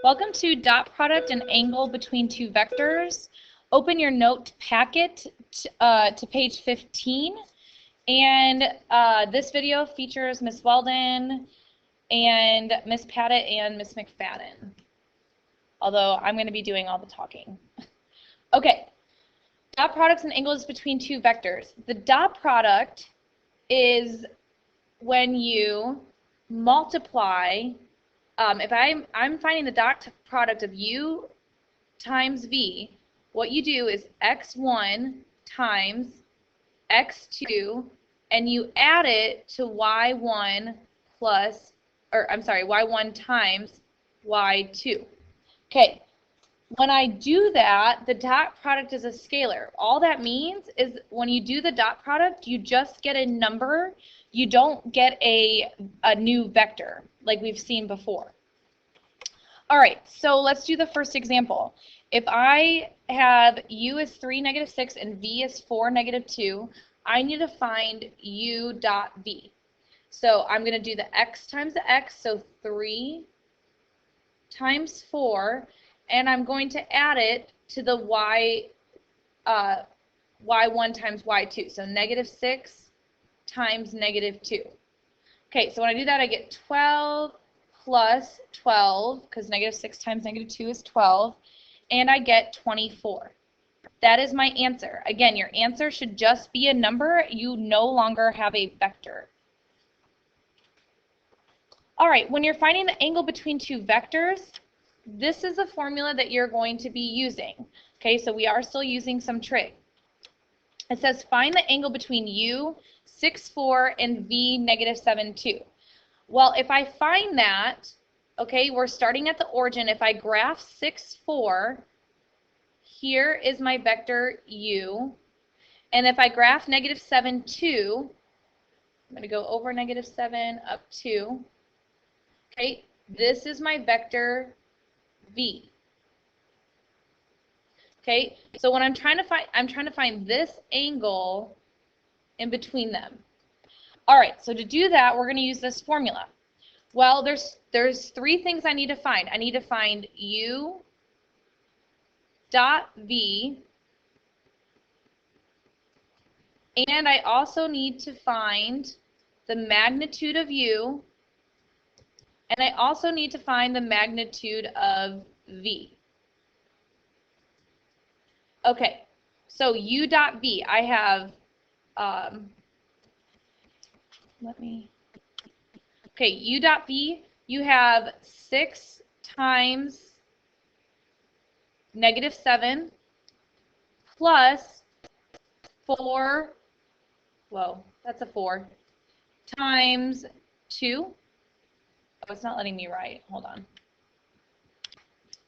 Welcome to dot product and angle between two vectors. Open your note packet to page 15. And this video features Ms. Weldon and Ms. Padgett and Ms. McFadden. Although I'm going to be doing all the talking. Okay, dot products and angles between two vectors. The dot product is when you multiply, if I'm finding the dot product of u times v, what you do is x1 times x2, and you add it to y1 plus, or I'm sorry, y1 times y2. Okay, when I do that, the dot product is a scalar. All that means is when you do the dot product, you just get a number. You don't get a new vector like we've seen before. All right, so let's do the first example. If I have u is 3, negative 6, and v is 4, negative 2, I need to find u dot v. So I'm going to do the x times the x, so 3 times 4, and I'm going to add it to the y1 times y2, so negative 6 times negative 2. Okay, so when I do that, I get 12 plus 12, because negative 6 times negative 2 is 12, and I get 24. That is my answer. Again, your answer should just be a number. You no longer have a vector. All right, when you're finding the angle between two vectors, this is a formula that you're going to be using. Okay, so we are still using some trig. It says find the angle between u, 6, 4, and v, negative 7, 2. Well, if I find that, okay, we're starting at the origin. If I graph 6, 4, here is my vector u. And if I graph negative 7, 2, I'm going to go over negative 7, up 2. Okay, this is my vector v. Okay, so when I'm trying to find this angle in between them. All right, so to do that, we're going to use this formula. Well, there's three things I need to find. I need to find u dot v, and I also need to find the magnitude of u, and I also need to find the magnitude of v. Okay, so u dot v, I have, okay, u dot v, you have 6 times negative 7 plus 4, whoa, that's a 4, times 2. Oh, it's not letting me write. Hold on.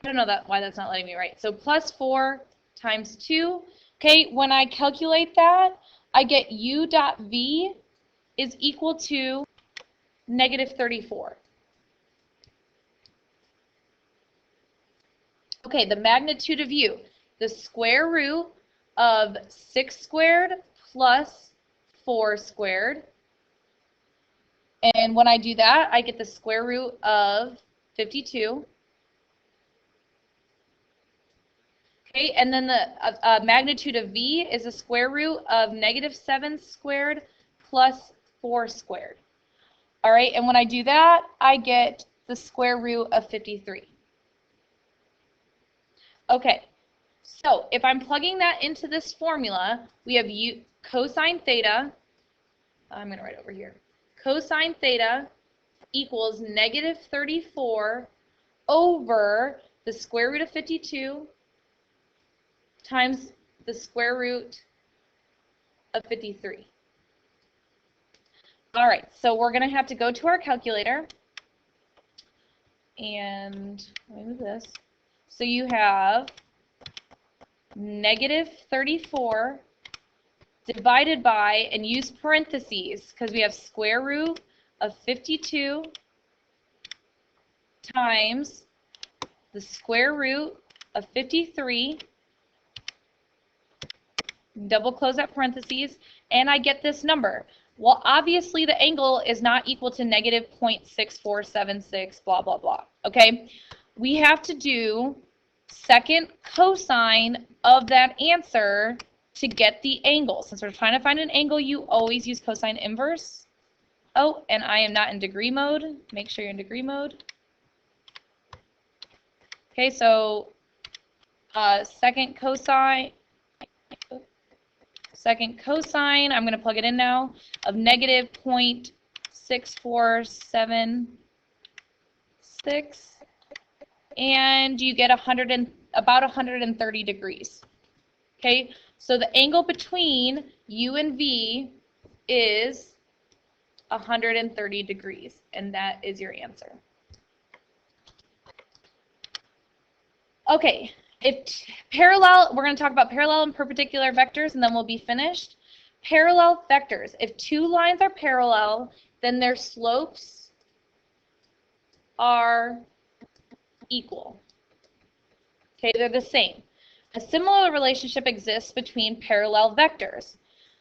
I don't know why that's not letting me write. So plus 4 times 2. Okay, when I calculate that, I get u dot v is equal to negative 34. Okay, the magnitude of u, the square root of 6 squared plus 4 squared. And when I do that, I get the square root of 52. Okay, and then the magnitude of v is the square root of negative 7 squared plus 4 squared. All right, and when I do that, I get the square root of 53. Okay, so if I'm plugging that into this formula, we have cosine theta, I'm going to write over here, cosine theta equals negative 34 over the square root of 52 times the square root of 53. All right, so we're going to have to go to our calculator, and let me move this. So you have negative 34 divided by, and use parentheses because we have square root of 52 times the square root of 53, double close that parentheses, and I get this number. Well, obviously the angle is not equal to negative 0.6476, blah, blah, blah, okay? we have to do second cosine of that answer to get the angle. Since we're trying to find an angle, you always use cosine inverse. Oh, and I am not in degree mode. Make sure you're in degree mode. Okay, so second cosine, I'm going to plug it in now, of negative 0.6476, and you get about 130 degrees. Okay, so the angle between U and V is 130 degrees, and that is your answer. Okay, we're going to talk about parallel and perpendicular vectors, and then we'll be finished. Parallel vectors. If two lines are parallel, then their slopes are equal. Okay, they're the same. A similar relationship exists between parallel vectors.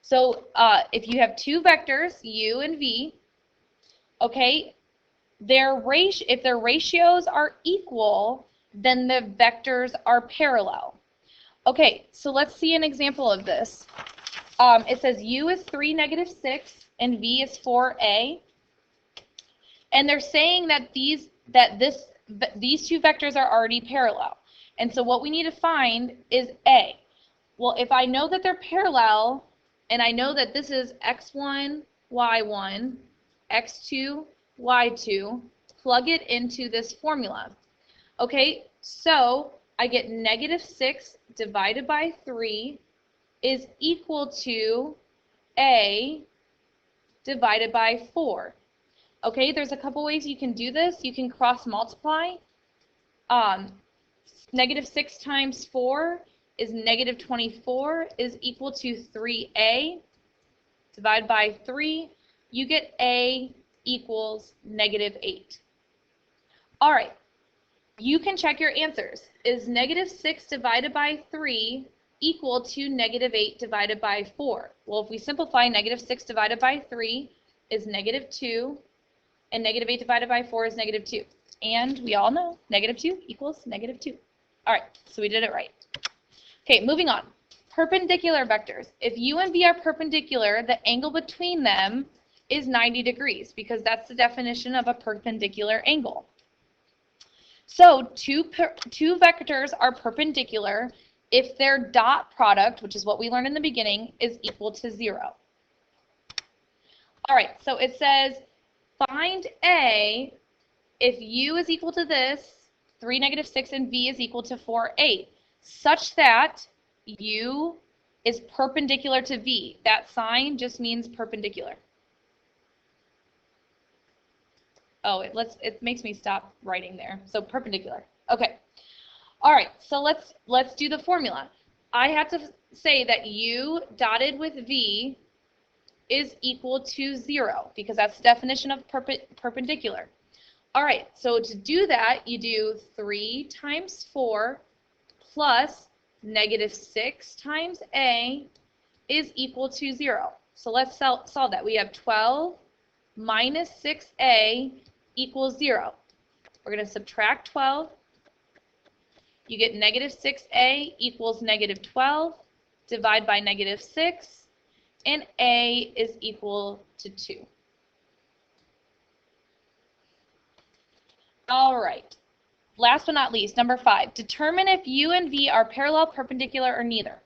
So if you have two vectors, U and V, okay, if their ratios are equal, then the vectors are parallel. Okay, so let's see an example of this. It says U is 3, -6, and V is 4a. And they're saying that these two vectors are already parallel. And so what we need to find is A. Well, if I know that they're parallel, and I know that this is x1, y1, x2, y2, plug it into this formula. Okay, so I get -6 divided by 3 is equal to A divided by 4. Okay, there's a couple ways you can do this. You can cross multiply. -6 times 4 is -24 is equal to 3a. Divide by 3, you get a equals -8. All right, you can check your answers. Is -6 divided by 3 equal to -8 divided by 4? Well, if we simplify, -6 divided by 3 is -2, and -8 divided by 4 is -2. And we all know -2 equals -2. All right, so we did it right. Okay, moving on. Perpendicular vectors. If U and V are perpendicular, the angle between them is 90 degrees because that's the definition of a perpendicular angle. So two vectors are perpendicular if their dot product, which is what we learned in the beginning, is equal to 0. All right, so it says find A if U is equal to this, 3, -6, and V is equal to 4, 8, such that U is perpendicular to V. That sign just means perpendicular. Oh, it makes me stop writing there. So perpendicular. Okay. All right, so let's do the formula. I have to say that U dotted with V is equal to 0 because that's the definition of perpendicular. All right, so to do that, you do 3 times 4 plus -6 times A is equal to 0. So let's solve that. We have 12 minus 6A equals 0. We're going to subtract 12. You get -6A equals -12. Divide by -6, and A is equal to 2. All right. Last but not least, number 5. Determine if U and V are parallel, perpendicular, or neither.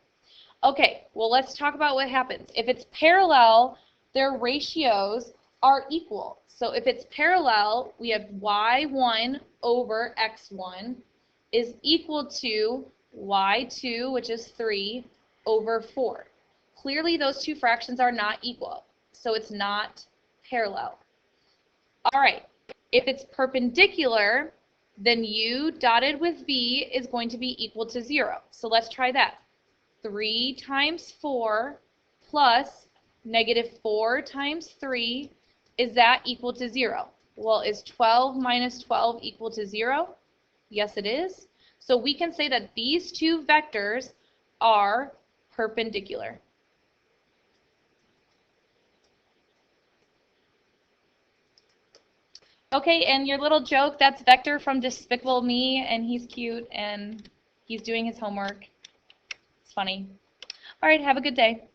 Okay, well, let's talk about what happens. If it's parallel, their ratios are equal. So if it's parallel, we have y1 over x1 is equal to y2, which is 3, over 4. Clearly, those two fractions are not equal, so it's not parallel. All right, if it's perpendicular, then U dotted with V is going to be equal to 0. So let's try that. 3 times 4 plus -4 times 3, is that equal to 0? Well, is 12 minus 12 equal to 0? Yes, it is. So we can say that these two vectors are perpendicular. Okay, and your little joke, that's Vector from Despicable Me, and he's cute, and he's doing his homework. It's funny. All right, have a good day.